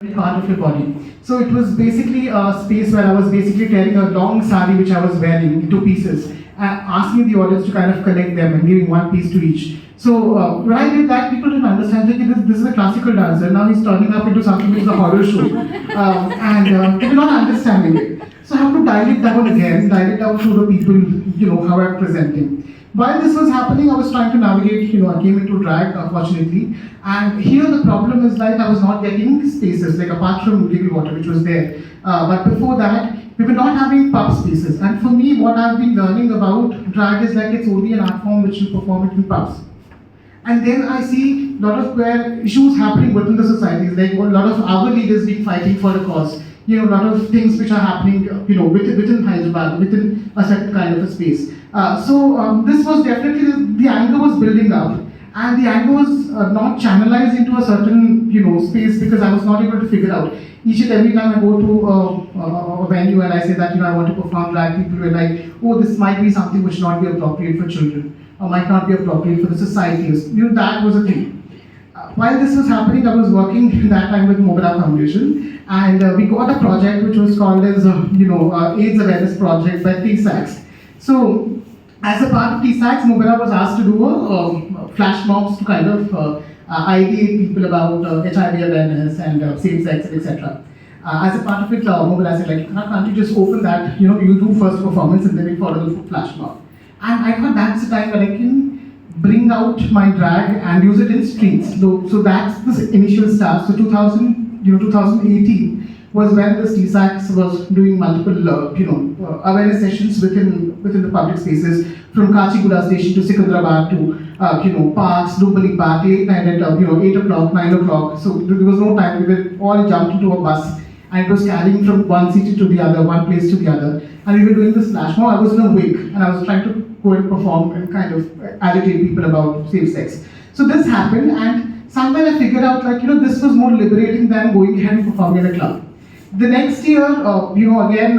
Part of your body. So it was basically a space where I was basically tearing a long sari which I was wearing into pieces, asking the audience to kind of collect them and giving one piece to each. So when I did that, people didn't understand that this is a classical dancer. Now he's turning up into something which is a horror show, and they were not understanding it. So I have to dial it down again, dial it down to the people, how I'm presenting. While this was happening, I was trying to navigate, I came into drag, unfortunately. And here the problem is like I was not getting spaces, like apart from Legal Water, which was there. But before that, we were not having pub spaces. And for me, what I've been learning about drag is like it's only an art form which you perform it in pubs. And then I see a lot of queer issues happening within the societies, like a lot of our leaders being fighting for the cause. A lot of things which are happening, within Hyderabad, within a certain kind of a space. So this was definitely, the anger was building up. And the anger was not channelized into a certain, space because I was not able to figure out. Each and every time I go to a venue and I say that, I want to perform drag, people were like, oh, this might be something which not be appropriate for children, or might not be appropriate for the society. That was a thing. While this was happening, I was working that time with Mobila Foundation, and we got a project which was called as, AIDS Awareness Project by TSACs. So, as a part of TSACs, Mobila was asked to do a flash mobs to kind of ideate people about HIV awareness and same sex, etc. As a part of it, Mobila said, like, can't you just open that, you do first performance and then we follow the flash mob. And I thought that's the time when I can bring out my drag and use it in streets. So that's the initial start. So 2018 was when the TSACs was doing multiple, awareness sessions within the public spaces, from Kachiguda station to Secunderabad to, parks, Dubali Park, late night at, 8 o'clock, 9 o'clock. So there was no time. We were all jumped into a bus and it was carrying from one city to the other, one place to the other. And we were doing this flash mob. I was in a wig and I was trying to go and perform and kind of agitate people about safe sex. So this happened, and somewhere I figured out like, this was more liberating than going ahead and performing in a club. The next year, again,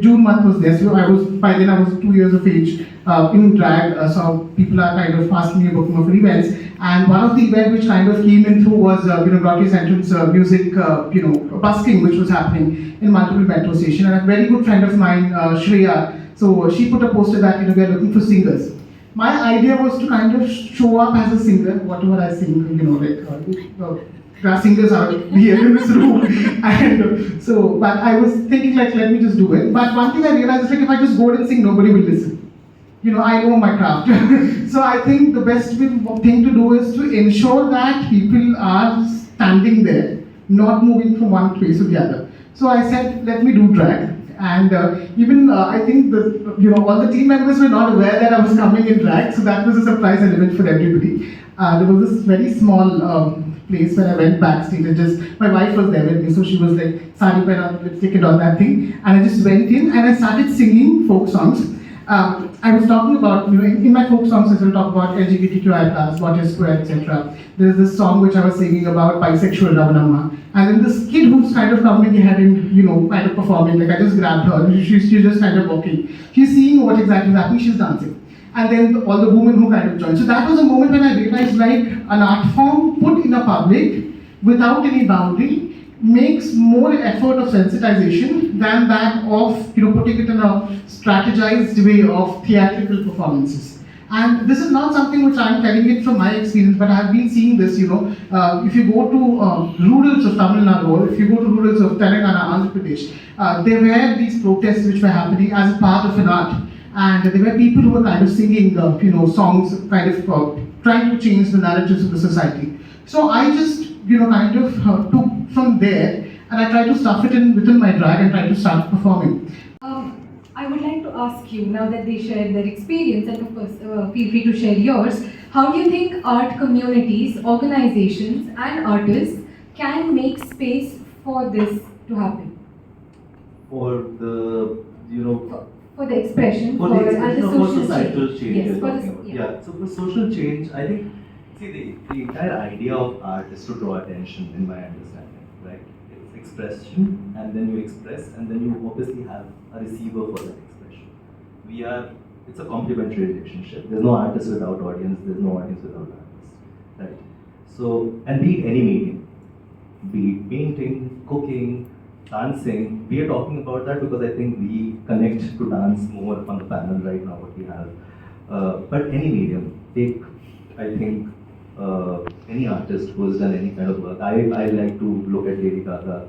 June month was there, so by then I was 2 years of age in drag, so people are kind of asking me about more events. And one of the events which kind of came in through was, Broadway's entrance music, busking, which was happening in multiple metro stations. And a very good friend of mine, Shreya, so she put a poster that, we are looking for singers. My idea was to kind of show up as a singer, whatever I sing, there are singers out here in this room. And so, but I was thinking like, let me just do it. But one thing I realized is like, if I just go and sing, nobody will listen. I know my craft. So I think the best thing to do is to ensure that people are standing there, not moving from one place to the other. So I said, let me do drag. And even I think all the team members were not aware that I was coming in drag, so that was a surprise element for everybody. There was this very small place where I went backstage and just, my wife was there with me, so she was like, sari pehna, lipstick and all that thing. And I just went in and I started singing folk songs. I was talking about, in my folk songs, I will talk about LGBTQI+, what is queer, etc. There's this song which I was singing about bisexual Ravanamma. And then this kid who's kind of coming ahead and, kind of performing, like I just grabbed her, she's just kind of walking. She's seeing what exactly is happening, she's dancing. And then all the women who kind of joined. So that was a moment when I realized like an art form put in a public without any boundary makes more effort of sensitization than that of putting it in a strategized way of theatrical performances. And this is not something which I'm telling it from my experience, but I've been seeing this, if you go to rurals of Tamil Nadu, or if you go to rurals of Telangana, Andhra Pradesh, there were these protests which were happening as a part of an art. And there were people who were kind of singing, songs, kind of trying to change the narratives of the society. So I just, kind of took from there, and I tried to stuff it in within my drag and tried to start performing. I would like to ask you, now that they shared their experience, and of course, feel free to share yours, how do you think art communities, organizations, and artists can make space for this to happen? For the, for the expression, for societal change. Yes, yeah. So for social change, I think, see, the entire idea of art is to draw attention, in my understanding, right? It's expression, and then you express, and then you obviously have a receiver for that expression. It's a complementary relationship. There's no artist without audience, there's no audience without artist, right? So, and be it any medium. be it painting, cooking, dancing. We are talking about that because I think we connect to dance more on the panel right now, what we have. But any medium, take, I think, any artist who has done any kind of work. I like to look at Lady Gaga,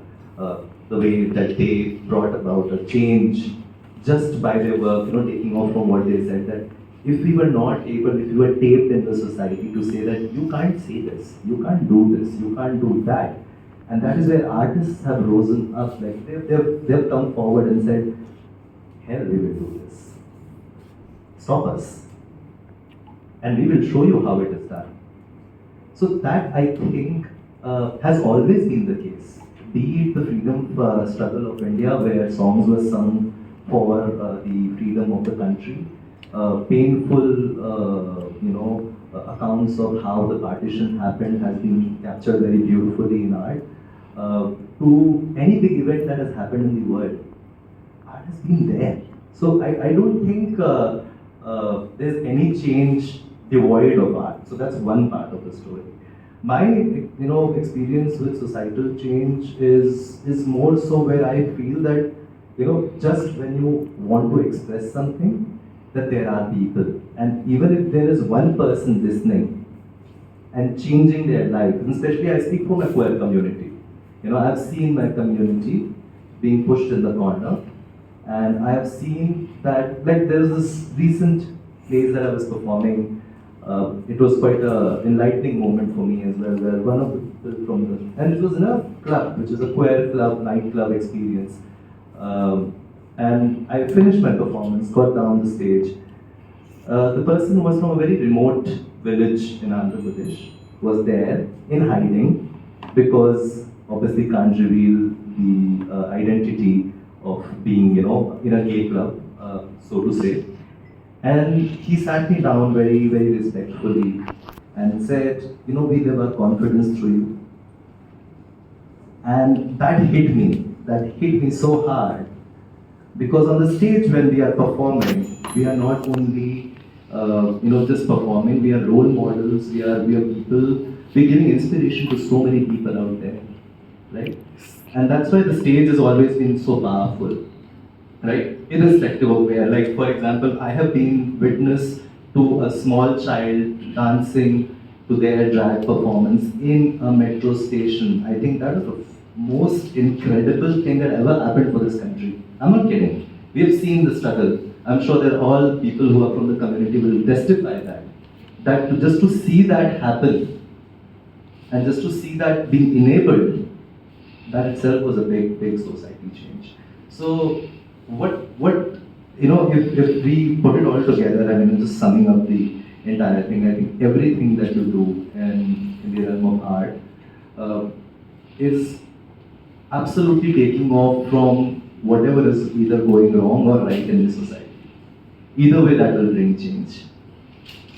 the way that they brought about a change just by their work, taking off from what they said, that if we were not able, if we were taped in the society to say that you can't say this, you can't do this, you can't do that, and that is where artists have risen up, like they've come forward and said, hell, we will do this. Stop us. And we will show you how it is done. So that, I think, has always been the case. Be it the freedom struggle of India, where songs were sung for the freedom of the country, painful, accounts of how the partition happened has been captured very beautifully in art, to any big event that has happened in the world, art has been there. So I don't think there's any change devoid of art. So that's one part of the story. My experience with societal change is more so where I feel that just when you want to express something, that there are people, and even if there is one person listening and changing their life, and especially I speak for my queer community. I've seen my community being pushed in the corner, and I have seen that, like, there was this recent plays that I was performing. It was quite an enlightening moment for me as well, where one of the people from and it was in a club, which is a queer club, nightclub experience. And I finished my performance, got down the stage. The person was from a very remote village in Andhra Pradesh, was there in hiding because obviously can't reveal the identity of being, in a gay club, so to say. And he sat me down very, very respectfully and said, we live our confidence through you. And that hit me so hard. Because on the stage when we are performing, we are not only, just performing, we are role models, we are people, we're giving inspiration to so many people out there, right? And that's why the stage has always been so powerful. Right? Irrespective of where. Like, for example, I have been witness to a small child dancing to their drag performance in a metro station. I think that is the most incredible thing that ever happened for this country. I'm not kidding. We have seen the struggle. I'm sure that all people who are from the community will testify that just to see that happen and just to see that being enabled, that itself was a big, big society change. So if we put it all together, just summing up the entire thing, I think everything that you do in the realm of art is absolutely taking off from whatever is either going wrong or right in the society. Either way, that will bring change,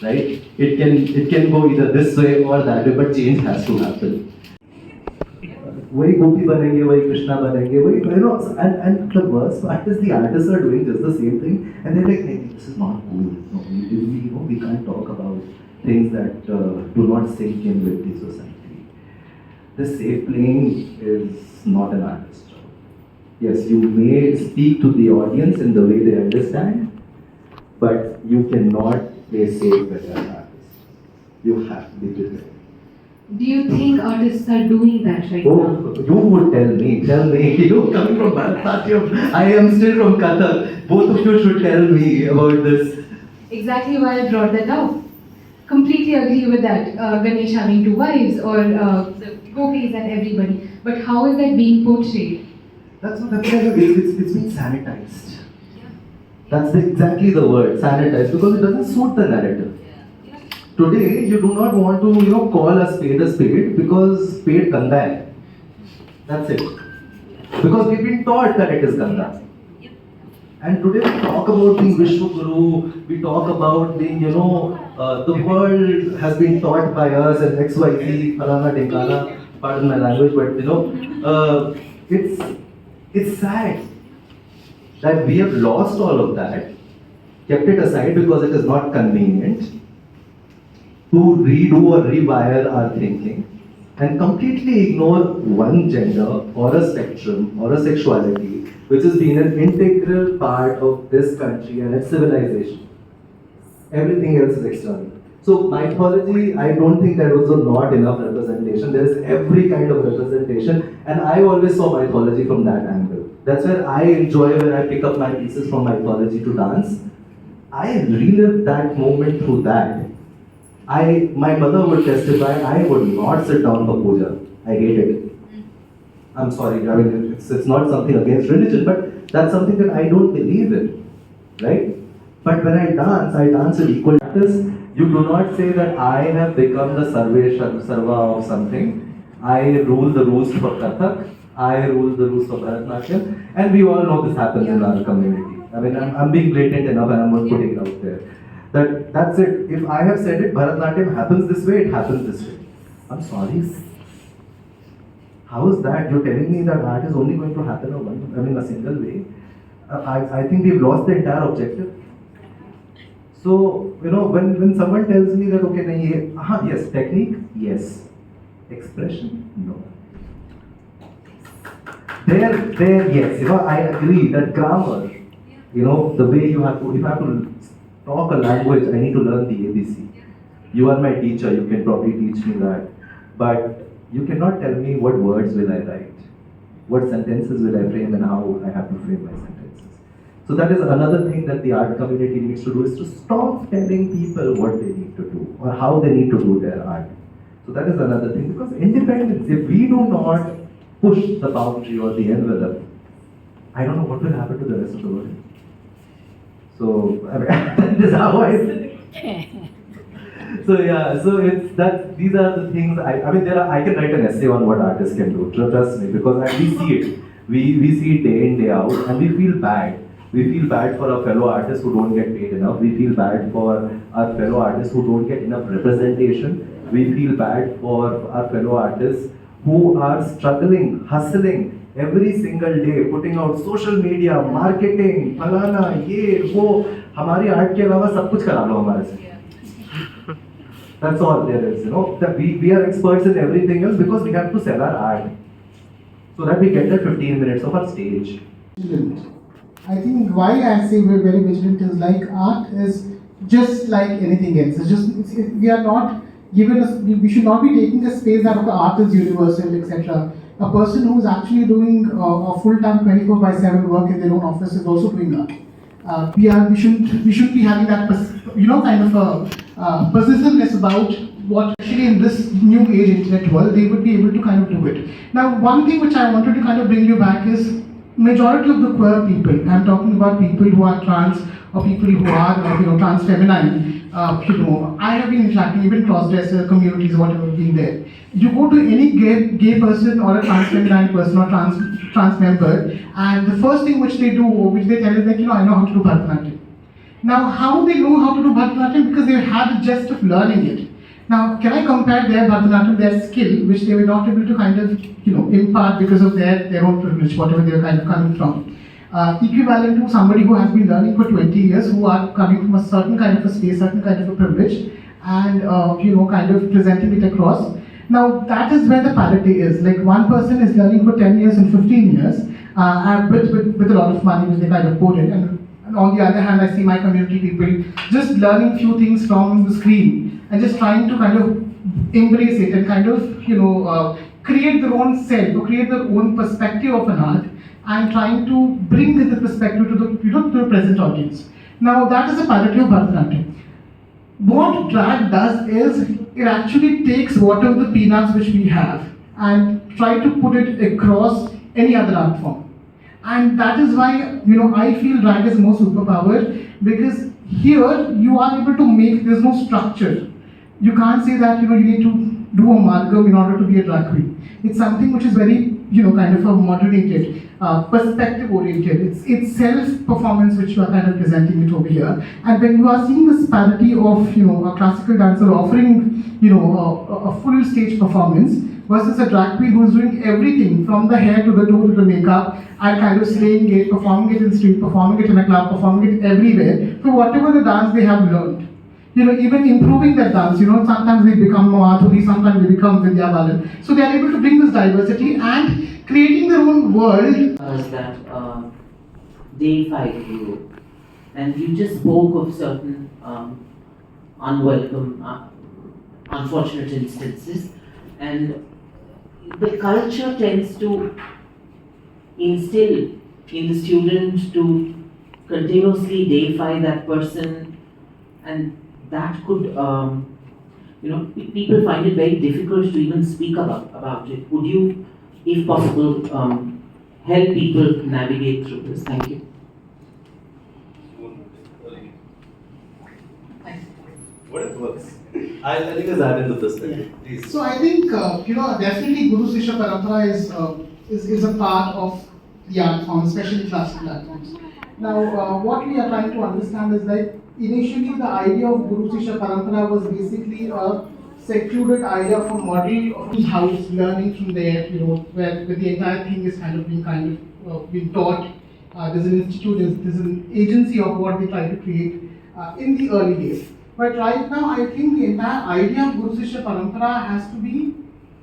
right? It can go either this way or that way, but change has to happen. वही गोपी बनेंगे, वही कृष्णा बनेंगे, वही and the worst part is the artists are doing just the same thing, and they're like, hey, this is not cool. No, we can't talk about things that do not sink in with the society. The safe playing is not an artist's job. Yes, you may speak to the audience in the way they understand, but you cannot play safe with an artist. You have to be prepared. Do you think artists are doing that right now? You would tell me, you coming from Bharatanatyam, I am still from Kathak. Both of you should tell me about this. Exactly why I brought that up. Completely agree with that. Ganesh having two wives or the gopis and everybody. But how is that being portrayed? That's it's been sanitized. That's exactly the word, sanitized, because it doesn't suit the narrative. Today, you do not want to, call a spade because spade ganda hai. That's it. Because we've been taught that it is ganda. And today we talk about being Vishnu Guru, we talk about being, the world has been taught by us and XYZ, Falana, Tinkana, pardon my language, but it's sad that we have lost all of that, kept it aside because it is not convenient to redo or rewire our thinking, and completely ignore one gender or a spectrum or a sexuality which has been an integral part of this country and its civilization. Everything else is external. So mythology, I don't think there was not enough representation. There is every kind of representation, and I always saw mythology from that angle. That's where I enjoy when I pick up my pieces from mythology to dance. I relive that moment through that. My mother would testify, I would not sit down for puja. I hate it. I'm sorry, I mean, it's not something against religion, but that's something that I don't believe in, right? But when I dance with equal practice. You do not say that I have become the sarva of something. I rule the rules for Kathak, I rule the rules for Bharatanatyam, and we all know this happens in our community. I mean, I'm being blatant enough and I'm not putting it out there. That's it. If I have said it, Bharatanatyam happens this way, it happens this way. I'm sorry. How is that? You're telling me that art is only going to happen in a single way? I think we've lost the entire objective. So, when someone tells me that, okay, yes, technique, yes. Expression, no. There, yes. I agree that grammar, the way you have to, if I have to talk a language, I need to learn the ABC. You are my teacher, you can probably teach me that. But you cannot tell me what words will I write, what sentences will I frame, and how I have to frame my sentences. So that is another thing that the art community needs to do, is to stop telling people what they need to do or how they need to do their art. So that is another thing, because independence, if we do not push the boundary or the envelope, I don't know what will happen to the rest of the world. So that is how I think. So yeah, so it's that these are the things I can write an essay on what artists can do. Trust me, because we see it. We see it day in, day out, and we feel bad. We feel bad for our fellow artists who don't get paid enough. We feel bad for our fellow artists who don't get enough representation. We feel bad for our fellow artists who are struggling, hustling every single day, putting out social media, marketing, falana, ye, wo. हमारी art के अलावा सब कुछ करा लो हमारे से. That's all there is, that we are experts in everything else because we have to sell our art. So that we get that 15 minutes of our stage. I think why I say we're very vigilant is like art is just like anything else. We are not given we should not be taking a space that the art is universal, etc. A person who is actually doing a full-time 24/7 work in their own office is also doing art. We shouldn't be having that kind of a persistentness about what, especially in this new age internet world, they would be able to kind of do it. Now, one thing which I wanted to kind of bring you back is majority of the queer people. I'm talking about people who are trans or people who are trans feminine. I have been interacting even cross-dresser communities, whatever been there. You go to any gay person or a trans feminine person or trans member, and the first thing which they do, which they tell is like, I know how to do Bharatanatyam. Now, how they know how to do Bharatanatyam? Because they had the gist of learning it. Now, can I compare their Bharatanatyam, their skill, which they were not able to kind of, impart because of their own privilege, whatever they were kind of coming from. Equivalent to somebody who has been learning for 20 years, who are coming from a certain kind of a space, certain kind of a privilege, and, kind of presenting it across. Now, that is where the parity is. Like, one person is learning for 10 years and 15 years, with a lot of money which they kind of poured in. And on the other hand, I see my community people just learning few things from the screen and just trying to kind of embrace it and kind of, create their own self or create their own perspective of an art and trying to bring the perspective to the present audience. Now, that is the parity of Bharatanatyam. What drag does is it actually takes whatever the peanuts which we have and try to put it across any other art form. And that is why, I feel drag is more superpowered, because here you are able to make, there's no structure. You can't say that, you need to do a amalgam in order to be a drag queen. It's something which is very, kind of a moderated, perspective oriented. It's self-performance which you are kind of presenting it over here. And when you are seeing this parity of, a classical dancer offering, a full stage performance versus a drag queen who's doing everything from the hair to the toe to the makeup and kind of slaying it, performing it in street, performing it in a club, performing it everywhere for whatever the dance they have learned. even improving their dance. Sometimes they become Madhuri, sometimes they become Vidya Balan. So they are able to bring this diversity and creating their own world. Was that deify the guru, and you just spoke of certain unwelcome, unfortunate instances, and the culture tends to instill in the student to continuously deify that person, and that could, people find it very difficult to even speak about it. Would you, if possible, help people navigate through this? Thank you. What it works? I think is that in the perspective. Please. So I think definitely Guru Sishya Parampara is a part of the art form, especially classical art forms. Now, what we are trying to understand is like initially the idea of Guru Sishya Parampara was basically a secluded idea of a model of his house, learning from there, where the entire thing is being taught. There's an institute, there's an agency of what they try to create in the early days. But right now, I think the entire idea of Guru Sishya Parampara has to be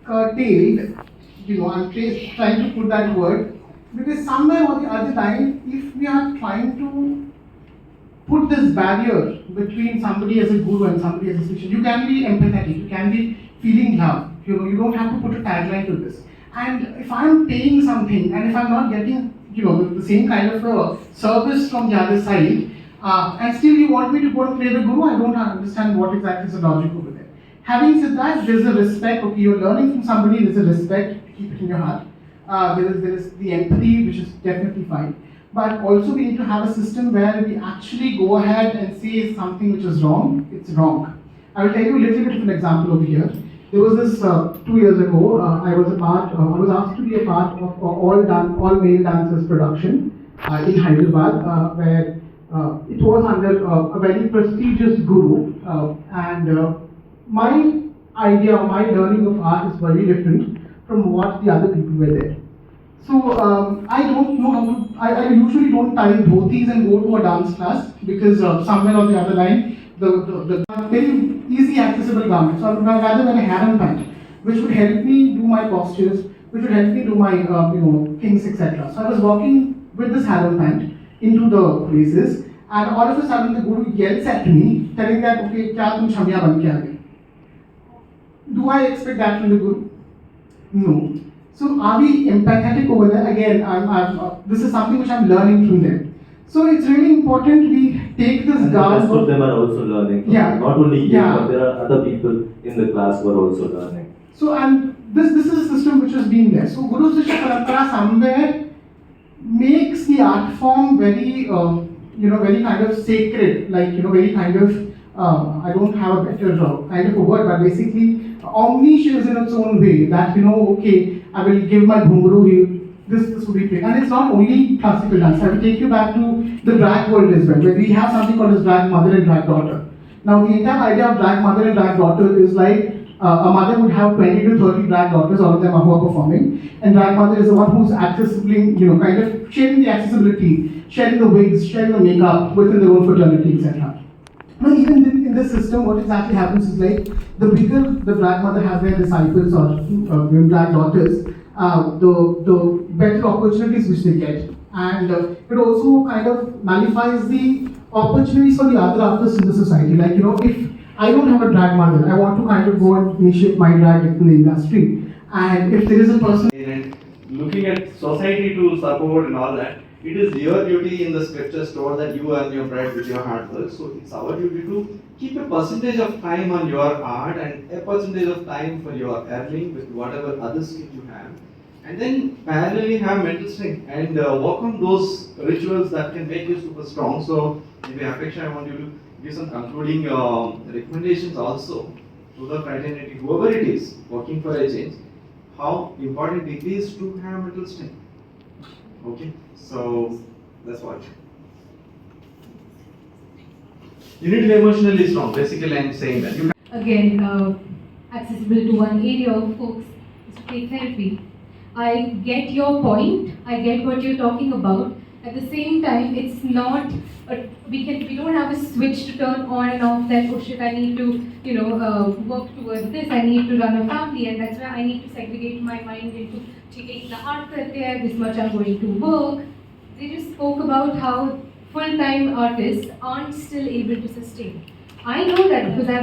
curtailed. I'm trying to put that word, because somewhere or the other time, if we are trying to put this barrier between somebody as a guru and somebody as a Sishya, you can be empathetic, you can be feeling love. You don't have to put a tagline to this. And if I'm paying something and if I'm not getting the same kind of a service from the other side, and still you want me to go and play the guru, I don't understand what exactly is the logic over there. Having said that, there's a respect. Okay, you're learning from somebody, there's a respect, keep it in your heart. There is the empathy, which is definitely fine. But also we need to have a system where we actually go ahead and say something which is wrong, it's wrong. I will tell you a little bit of an example over here. There was this 2 years ago, I was asked to be a part of all male dancers production in Hyderabad, where it was under a very prestigious guru, and my idea, my learning of art is very different from what the other people were there. So I don't know how to, I usually don't tie dhotis and go to a dance class, because somewhere on the other line, the very easy accessible garment. So I would rather wear a harem pant, which would help me do my postures, which would help me do my things, etc. So I was walking with this harem pant into the places, and all of a sudden the guru yells at me, telling that, okay, kya tum chamya ban ke aa gaye? Do I expect that from the guru? No. So are we empathetic over there? Again, this is something which I'm learning from them. So it's really important we take this guard. The rest of them are also learning. Yeah. Not only you, but there are other people in the class who are also learning. So and this is a system which has been there. So Guru Sishya Parampara somewhere makes the art form very very kind of sacred, like very kind of I don't have a better kind of a word, but basically omniscience in its own way. That okay, I will give my ghunguru, this will be played. And it's not only classical dance. I will take you back to the drag world as well, where we have something called as drag mother and drag daughter. Now the entire idea of drag mother and drag daughter is like a mother would have 20 to 30 drag daughters, all of them who are performing, and drag mother is the one who's accessibly, kind of sharing the accessibility, sharing the wigs, sharing the makeup within their own fraternity, etc. Now, even in this system, what exactly happens is like the bigger the drag mother has their disciples or drag daughters, the better opportunities which they get, and it also kind of nullifies the opportunities for the other artists in the society. Like if I don't have a drag mother, I want to kind of go and initiate my drag in the industry, and if there is a person looking at society to support and all that, it is your duty in the scriptures told that you earn your bread with your hard work. So it's our duty to keep a percentage of time on your art and a percentage of time for your earning with whatever other skill you have. And then parallelly have mental strength and work on those rituals that can make you super strong. So maybe Apeksha, I want you to give some concluding recommendations also to the fraternity, whoever it is working for a change, how important it is to have mental strength. Okay, so that's what. You need to be emotionally strong. Basically, I'm saying that. Again, accessible to one area of folks is to take therapy. I get your point. I get what you're talking about. At the same time, it's not we don't have a switch to turn on and off that, oh shit, I need to work towards this, I need to run a family, and that's why I need to segregate my mind into taking the art there, this much I'm going to work. They just spoke about how full-time artists aren't still able to sustain. I know that because I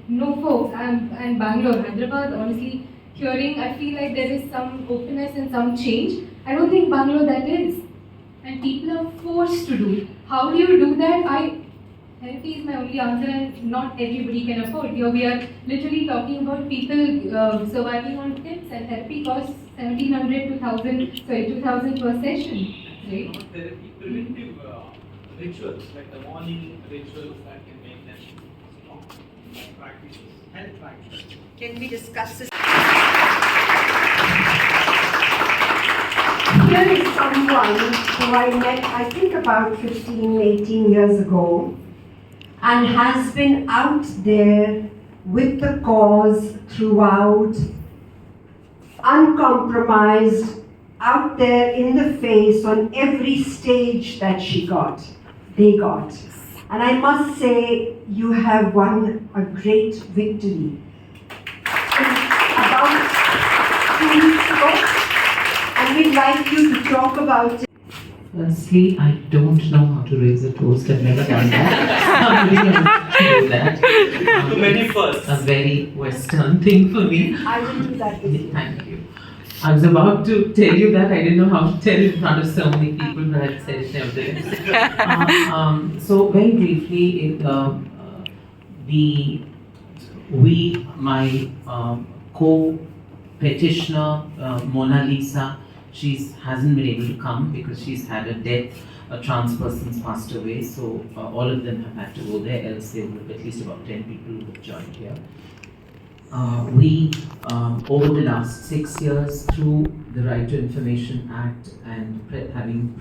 know folks, I'm Bangalore, Hyderabad, honestly, hearing, I feel like there is some openness and some change. I don't think Bangalore that is. And people are forced to do it. How do you do that? Therapy is my only answer, and not everybody can afford. Here we are literally talking about people surviving on tips, and therapy costs 1,700 to 2,000 per session, right? Not therapy, preventive rituals, like the morning rituals that can make them strong, like practices, health practices. Can we discuss this? Here is someone who I met, I think about 15, 18 years ago, and has been out there with the cause throughout, uncompromised, out there in the face on every stage that they got. And I must say, you have won a great victory. About 2 weeks ago, and we'd like you to talk about it. Firstly, I don't know how to raise a toast. I've never done that. Somebody else do that. Too many firsts. A very Western thing for me. I will do that with you. Thank you. I was about to tell you that I didn't know how to tell in front of so many people, but I said it nevertheless. So very briefly, my co-petitioner, Mona Lisa, she hasn't been able to come because she's had a death. A trans person's passed away, so all of them have had to go there, else there were at least about 10 people who have joined here. We, over the last 6 years, through the Right to Information Act and having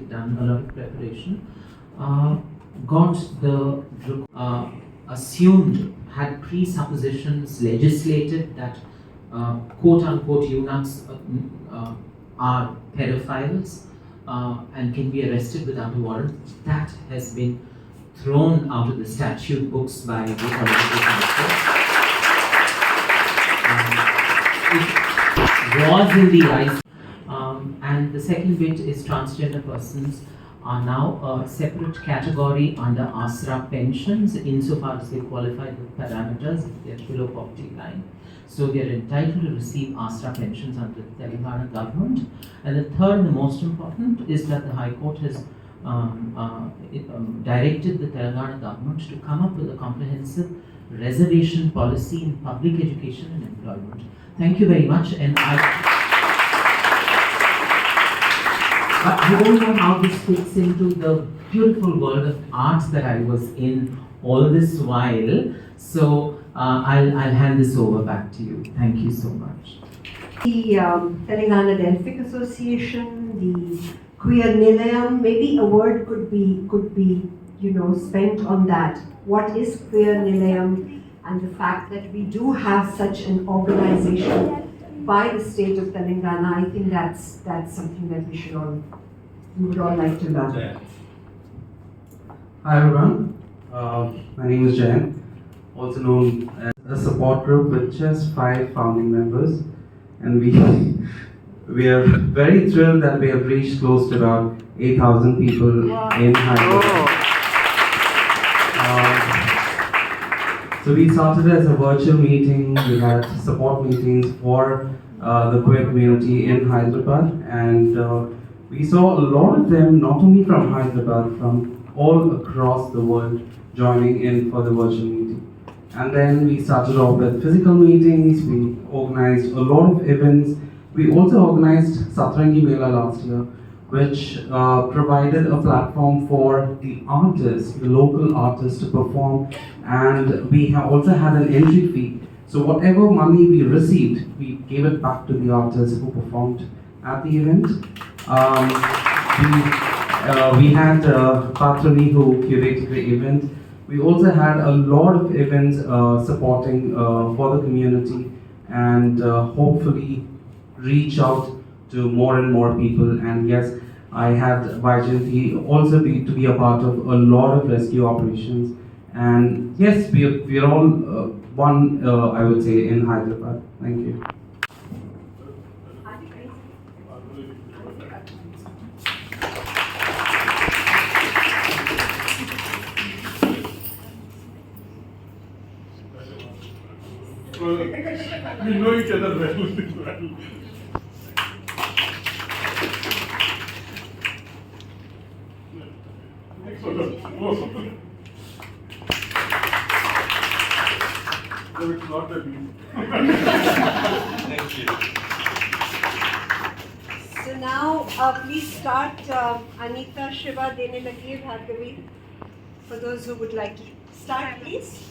done a lot of preparation, got the assumed, had presuppositions, legislated that quote-unquote eunuchs are pedophiles and can be arrested without a warrant. That has been thrown out of the statute books by the political council. It was in the eyes. And the second bit is transgender persons are now a separate category under ASRA pensions insofar as they qualify the parameters if they are below poverty line. So they are entitled to receive ASRA pensions under the Telangana government. And the third, the most important, is that the High Court has directed the Telangana government to come up with a comprehensive reservation policy in public education and employment. Thank you very much. And I don't know how this fits into the beautiful world of art that I was in all this while. So I'll hand this over back to you. Thank you so much. The Telangana Delphic Association, the Queer Nilayam, maybe a word could be spent on that. What is Queer Nilayam, and the fact that we do have such an organization by the state of Telangana, I think that's something that we would all like to learn. Hi everyone, my name is Jayan, also known as a support group with just 5 founding members, and we are very thrilled that we have reached close to about 8,000 people in Hyderabad. So we started as a virtual meeting. We had support meetings for the queer community in Hyderabad, and we saw a lot of them, not only from Hyderabad, from all across the world joining in for the virtual meeting. And then we started off with physical meetings. We organized a lot of events. We also organized Satrangi Mela last year, which provided a platform for the artists, the local artists, to perform. And we also had an entry fee. So whatever money we received, we gave it back to the artists who performed at the event. We had Patrani who curated the event. We also had a lot of events supporting for the community, and hopefully reach out to more and more people. And yes, I had Vajanti also to be a part of a lot of rescue operations. And yes, we are all one, I would say, in Hyderabad. Thank you. We know each other well. No, it's not that easy. Thank you. So now, please start. Anita, Shiva, Dene Lagiv, Bhargavi. For those who would like to start, please.